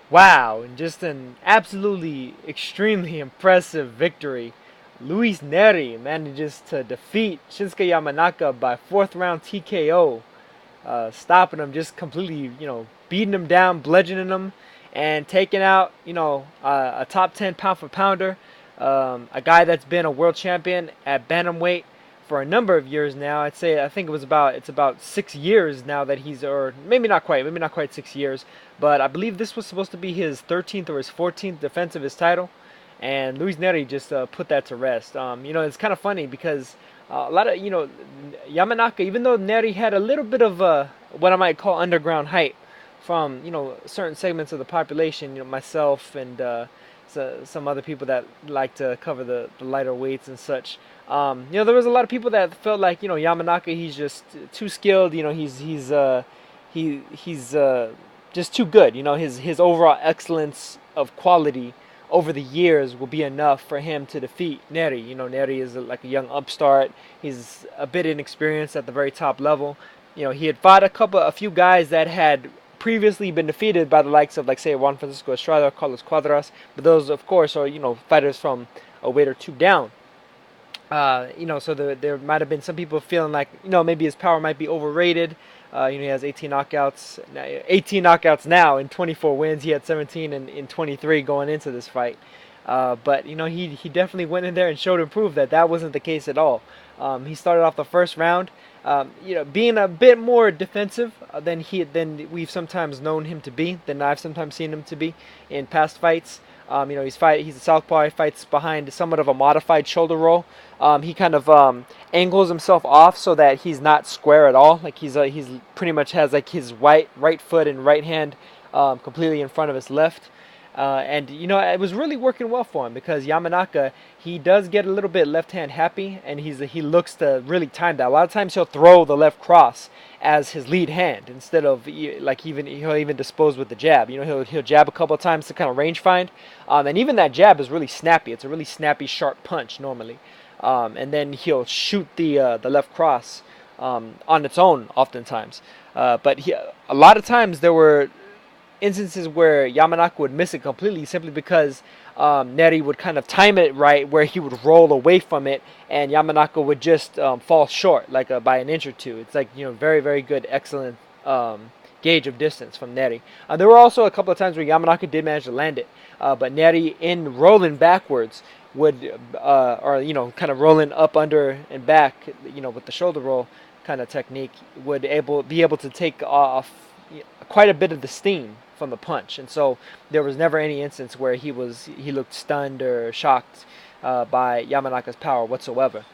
Wow, and just an absolutely extremely impressive victory. Luis Neri manages to defeat Shinsuke Yamanaka by fourth round TKO, stopping him, just completely, beating him down, bludgeoning him, and taking out, a top 10 pound for pounder, a guy that's been a world champion at bantamweight for a number of years now. I think it's about 6 years now that he's, or maybe not quite 6 years, but I believe this was supposed to be his 13th or his 14th defense of his title, and Luis Neri just put that to rest. It's kind of funny because a lot of Yamanaka, even though Neri had a little bit of what I might call underground hype from certain segments of the population, myself and some other people that like to cover the lighter weights and such. There was a lot of people that felt like Yamanaka, he's just too skilled. He's just too good. His overall excellence of quality over the years will be enough for him to defeat Neri. Neri is like a young upstart. He's a bit inexperienced at the very top level. He had fought a few guys that had previously been defeated by the likes of, like, say, Juan Francisco Estrada or Carlos Cuadras, but those, of course, are fighters from a weight or two down. So there might have been some people feeling like maybe his power might be overrated. He has 18 knockouts now in 24 wins. He had 17 in 23 going into this fight. But he definitely went in there and showed and proved that that wasn't the case at all. He started off the first round, being a bit more defensive than we've sometimes known him to be, than I've sometimes seen him to be in past fights. He's a southpaw. He fights behind somewhat of a modified shoulder roll. He kind of angles himself off so that he's not square at all. Like he's pretty much has like his right foot and right hand completely in front of his left. And it was really working well for him because Yamanaka, he does get a little bit left hand happy, and he looks to really time that. A lot of times he'll throw the left cross as his lead hand instead of like he'll even dispose with the jab. He'll jab a couple of times to kind of range find, and even that jab is really snappy. It's a really snappy, sharp punch normally, and then he'll shoot the left cross on its own oftentimes. But a lot of times there were instances where Yamanaka would miss it completely simply because Neri would kind of time it right where he would roll away from it and Yamanaka would just fall short like by an inch or two. It's like, very, very good, excellent gauge of distance from Neri. There were also a couple of times where Yamanaka did manage to land it, but Neri, in rolling backwards, would kind of rolling up, under, and back, with the shoulder roll kind of technique, would be able to take off quite a bit of the steam from the punch, and so there was never any instance where he looked stunned or shocked by Yamanaka's power whatsoever.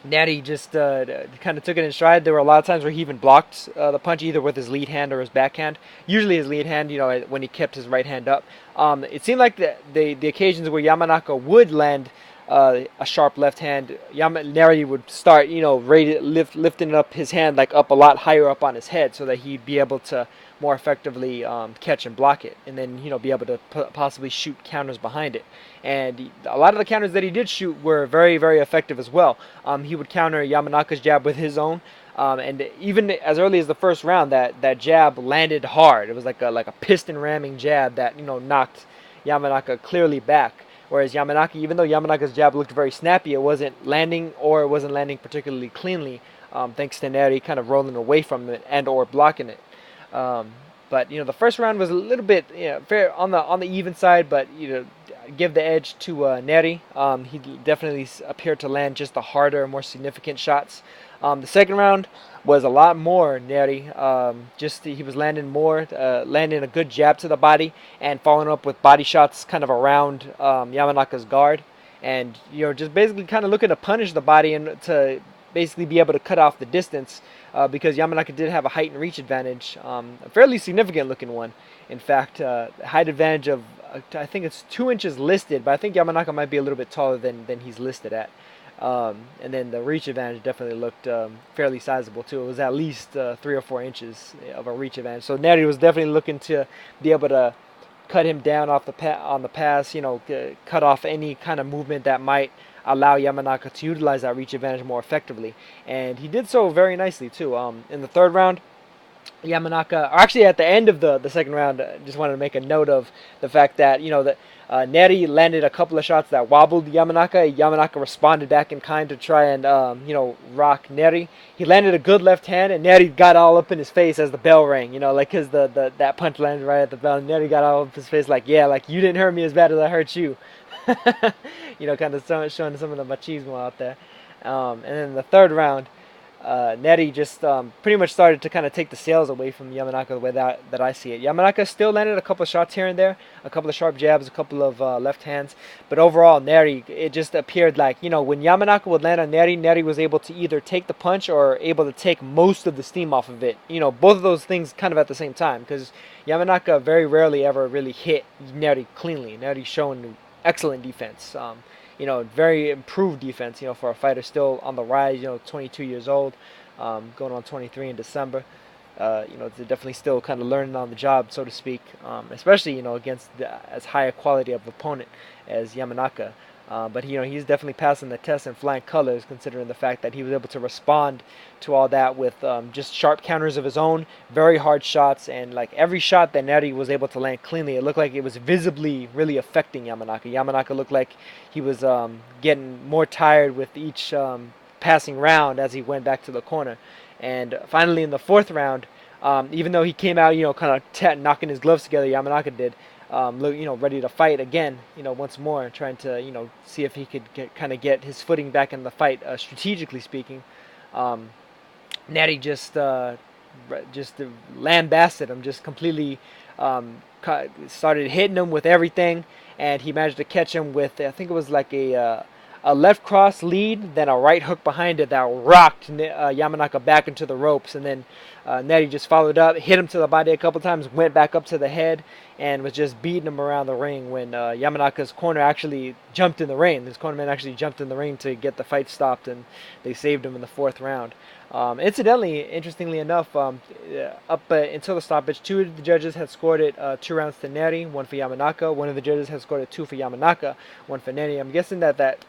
Natty just kind of took it in stride. There were a lot of times where he even blocked the punch either with his lead hand or his backhand. Usually his lead hand, when he kept his right hand up. It seemed like the occasions where Yamanaka would land a sharp left hand, Neri would start, lifting up his hand like up a lot higher up on his head so that he'd be able to more effectively catch and block it, and then be able to possibly shoot counters behind it. And a lot of the counters that he did shoot were very, very effective as well. He would counter Yamanaka's jab with his own. And even as early as the first round, that jab landed hard. It was like a piston ramming jab that knocked Yamanaka clearly back. Whereas Yamanaka, even though Yamanaka's jab looked very snappy, it wasn't landing particularly cleanly, thanks to Neri kind of rolling away from it and or blocking it. But the first round was a little bit fair on the even side, but give the edge to Neri. He definitely appeared to land just the harder, more significant shots. The second round was a lot more Neri. He was landing more, landing a good jab to the body and following up with body shots kind of around Yamanaka's guard, and just basically kind of looking to punish the body and to basically be able to cut off the distance, because Yamanaka did have a height and reach advantage, a fairly significant looking one. In fact, height advantage of I think it's 2 inches listed, but I think Yamanaka might be a little bit taller than he's listed at. And then the reach advantage definitely looked fairly sizable too. It was at least 3 or 4 inches of a reach advantage. So Nery was definitely looking to be able to cut him down off on the pass. Cut off any kind of movement that might allow Yamanaka to utilize that reach advantage more effectively. And he did so very nicely too. In the third round, Yamanaka, or actually at the end of the second round, just wanted to make a note of the fact that, that Nery landed a couple of shots that wobbled Yamanaka. Yamanaka responded back in kind to try and, rock Nery. He landed a good left hand, and Nery got all up in his face as the bell rang, like, because that punch landed right at the bell. And Nery got all up in his face like, yeah, like, you didn't hurt me as bad as I hurt you. Kind of showing some of the machismo out there. And then the third round, Nery just pretty much started to kind of take the sails away from Yamanaka the way that I see it. Yamanaka still landed a couple of shots here and there, a couple of sharp jabs, a couple of left hands, but overall Nery, it just appeared like, when Yamanaka would land on Nery, Nery was able to either take the punch or able to take most of the steam off of it. Both of those things kind of at the same time, because Yamanaka very rarely ever really hit Nery cleanly. Nery's shown excellent defense. Very improved defense, for a fighter still on the rise, 22 years old, going on 23 in December. Definitely still kind of learning on the job, so to speak, especially, against as high a quality of opponent as Yamanaka. But he's definitely passing the test in flying colors, considering the fact that he was able to respond to all that with just sharp counters of his own, very hard shots, and like every shot that Nery was able to land cleanly, it looked like it was visibly really affecting Yamanaka. Yamanaka looked like he was getting more tired with each passing round as he went back to the corner. And finally, in the fourth round, even though he came out, kind of knocking his gloves together, Yamanaka did. Ready to fight again, once more, trying to, see if he could get his footing back in the fight, strategically speaking. Nery just lambasted him, just completely started hitting him with everything, and he managed to catch him with, I think it was like a left cross lead, then a right hook behind it that rocked Yamanaka back into the ropes, and then Nery just followed up, hit him to the body a couple times, went back up to the head, and was just beating him around the ring when Yamanaka's corner actually jumped in the ring. His cornerman actually jumped in the ring to get the fight stopped, and they saved him in the fourth round. Incidentally, interestingly enough, up until the stoppage, two of the judges had scored it 2 rounds to Nery, 1 for Yamanaka. One of the judges had scored it 2 for Yamanaka, 1 for Nery. I'm guessing that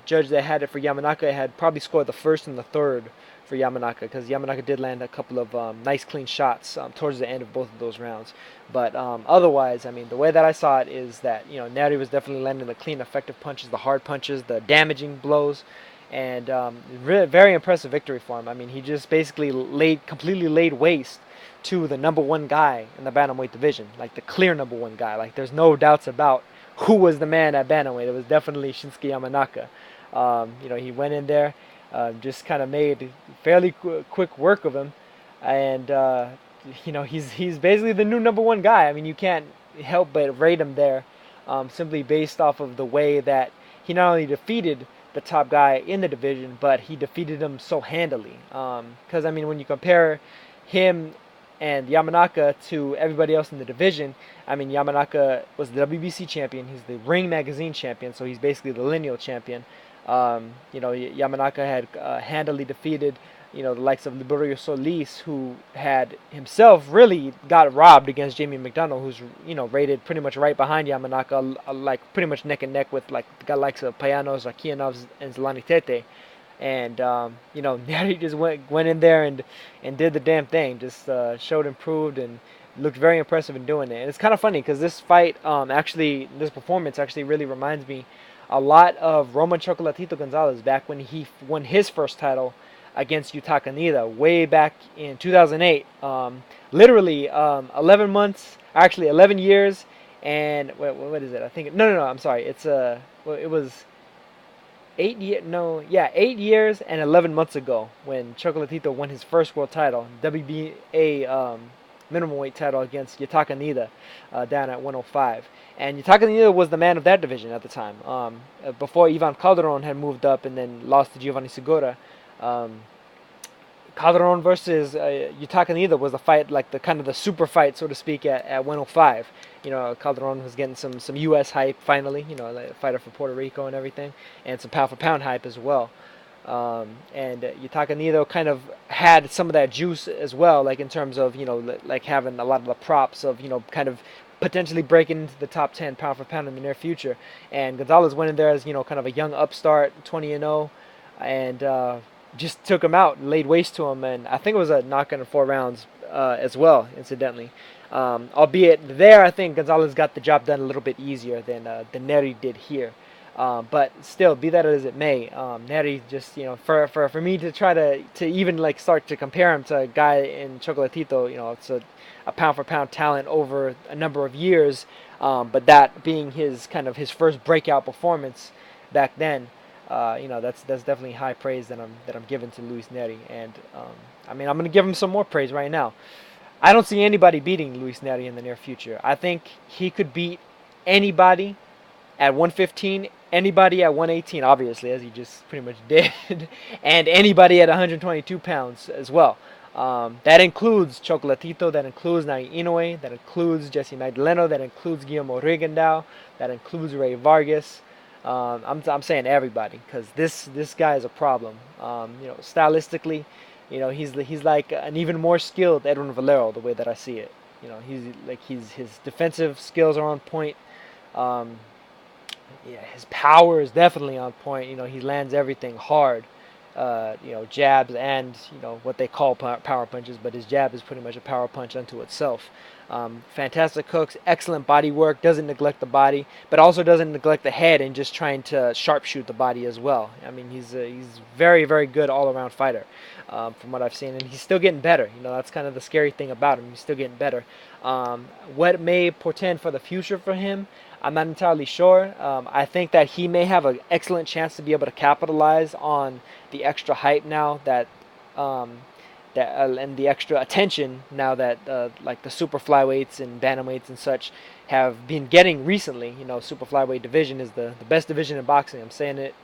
judge that had it for Yamanaka had probably scored the first and the third for Yamanaka, because Yamanaka did land a couple of nice clean shots towards the end of both of those rounds. But otherwise, I mean, the way that I saw it is that, Nery was definitely landing the clean, effective punches, the hard punches, the damaging blows, and very impressive victory for him. I mean, he just basically completely laid waste to the number one guy in the Bantamweight division, like the clear number one guy. Like, there's no doubts about who was the man at Bantamweight. It was definitely Shinsuke Yamanaka. He went in there, just kind of made fairly quick work of him, and he's basically the new number one guy. I mean, you can't help but rate him there, simply based off of the way that he not only defeated the top guy in the division, but he defeated him so handily. Because I mean, when you compare him and Yamanaka to everybody else in the division, I mean, Yamanaka was the WBC champion. He's the Ring Magazine champion, so he's basically the Lineal champion. Yamanaka had handily defeated, the likes of Liberio Solis, who had himself really got robbed against Jamie McDonald, who's, rated pretty much right behind Yamanaka, like pretty much neck and neck with like the likes of Payanos, Rakianovs, and Zlani Tete. And, Nery just went in there and did the damn thing, just showed improved and looked very impressive in doing it. And it's kind of funny because this fight, this performance actually really reminds me a lot of Roman Chocolatito Gonzalez back when he won his first title against Yutaka Nida way back in 2008. Literally 11 years and what is it? I think I'm sorry. It was 8 years and 11 months ago when Chocolatito won his first world title, WBA minimum weight title against Yutaka Nida down at 105. And Yutaka Nida was the man of that division at the time. Before Ivan Calderon had moved up and then lost to Giovanni Segura. Calderon versus Yutaka Nida was the fight, like the super fight, so to speak, at 105. Calderon was getting some U.S. hype finally, like a fighter for Puerto Rico and everything, and some pound for pound hype as well. And Yutaka Nida kind of had some of that juice as well, like in terms of, like having a lot of the props of, kind of potentially breaking into the top 10 pound for pound in the near future. And Gonzalez went in there as, kind of a young upstart, 20-0, and just took him out and laid waste to him. And I think it was a knockout in 4 rounds, as well, incidentally. Albeit there, I think Gonzalez got the job done a little bit easier than Nery did here. But still, be that as it may, Nery just, for me to try to even like start to compare him to a guy in Chocolatito, it's a pound for pound talent over a number of years. But that being his first breakout performance back then, that's definitely high praise that I'm giving to Luis Nery. And I mean, I'm gonna give him some more praise right now. I don't see anybody beating Luis Nery in the near future. I think he could beat anybody at 115, anybody at 118, obviously, as he just pretty much did, and anybody at 122 pounds as well. That includes Chocolatito, that includes Naoya Inoue, that includes Jesse Magdaleno, that includes Guillermo Rigondeaux, that includes Ray Vargas. I'm saying everybody, because this guy is a problem. Stylistically, he's like an even more skilled Edwin Valero, the way that I see it. His defensive skills are on point. Yeah, his power is definitely on point. He lands everything hard. Jabs and what they call power punches, but his jab is pretty much a power punch unto itself. Fantastic hooks, excellent body work, doesn't neglect the body, but also doesn't neglect the head and just trying to sharpshoot the body as well. I mean, he's very, very good all-around fighter from what I've seen, and he's still getting better. That's kind of the scary thing about him. He's still getting better. What may portend for the future for him, I'm not entirely sure. I think that he may have an excellent chance to be able to capitalize on the extra hype now and the extra attention now that like the super flyweights and bantamweights and such have been getting recently. Super flyweight division is the best division in boxing. I'm saying it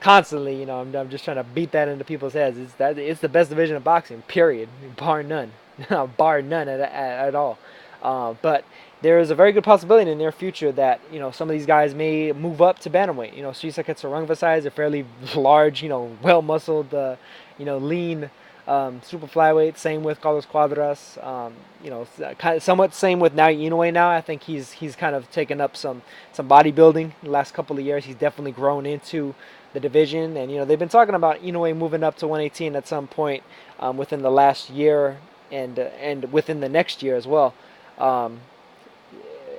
constantly. I'm just trying to beat that into people's heads. It's the best division of boxing, period, bar none, bar none at all. But there is a very good possibility in the near future that some of these guys may move up to bantamweight. Shinsuke Sorongvasai is a fairly large, well muscled, lean super flyweight. Same with Carlos Cuadras. Kind of somewhat same with Naoya Inoue now. I think he's kind of taken up some bodybuilding in the last couple of years. He's definitely grown into the division, and they've been talking about Inoue moving up to 118 at some point within the last year and within the next year as well.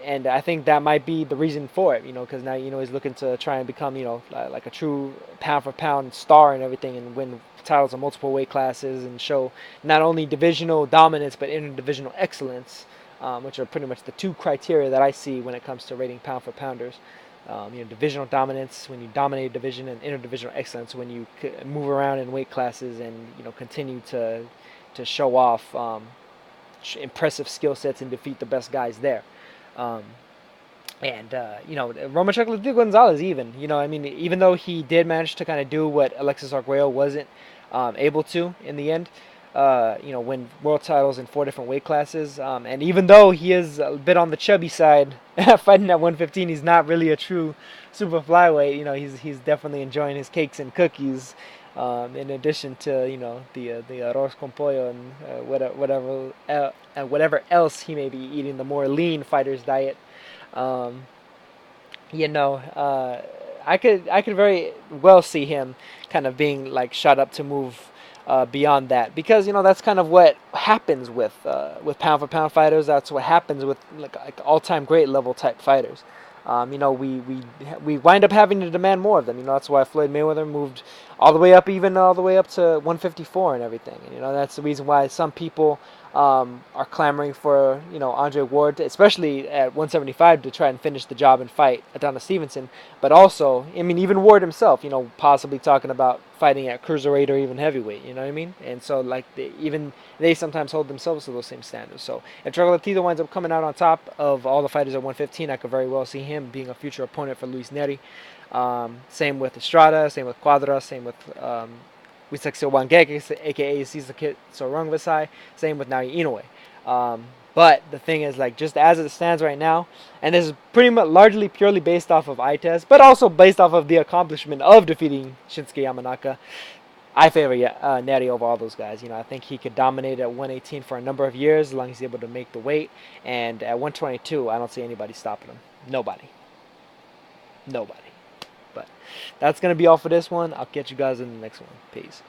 And I think that might be the reason for it, because now he's looking to try and become, like a true pound for pound star and everything, and win titles in multiple weight classes and show not only divisional dominance but interdivisional excellence, which are pretty much the two criteria that I see when it comes to rating pound for pounders. Divisional dominance when you dominate a division, and interdivisional excellence when you move around in weight classes and continue to show off impressive skill sets and defeat the best guys there. Roma Chocolatito Gonzalez even, even though he did manage to kind of do what Alexis Arguello wasn't able to in the end, win world titles in 4 different weight classes, and even though he is a bit on the chubby side, fighting at 115, he's not really a true super flyweight. He's definitely enjoying his cakes and cookies, in addition to the arroz con pollo and whatever else he may be eating, the more lean fighter's diet. I could very well see him kind of being like shot up to move beyond that, because that's kind of what happens with pound for pound fighters. That's what happens with like all-time great level type fighters. We wind up having to demand more of them. That's why Floyd Mayweather moved all the way up to 154 and everything. And, that's the reason why some people are clamoring for Andre Ward, especially at 175, to try and finish the job and fight Adonis Stevenson. But also, even Ward himself, possibly talking about fighting at cruiserweight or even heavyweight. You know what I mean? And so like they sometimes hold themselves to those same standards. So if Chocolatito winds up coming out on top of all the fighters at 115, I could very well see him being a future opponent for Luis Nery. Same with Estrada, same with Cuadras, same with Wisexio Wangeke, aka Shinsuke Sorongvasai, same with Naoya Inoue. But the thing is, like, just as it stands right now, and this is pretty much largely purely based off of eye test, but also based off of the accomplishment of defeating Shinsuke Yamanaka, I favor Nery over all those guys. I think he could dominate at 118 for a number of years, as long as he's able to make the weight. And at 122, I don't see anybody stopping him. Nobody. But that's going to be all for this one. I'll catch you guys in the next one. Peace.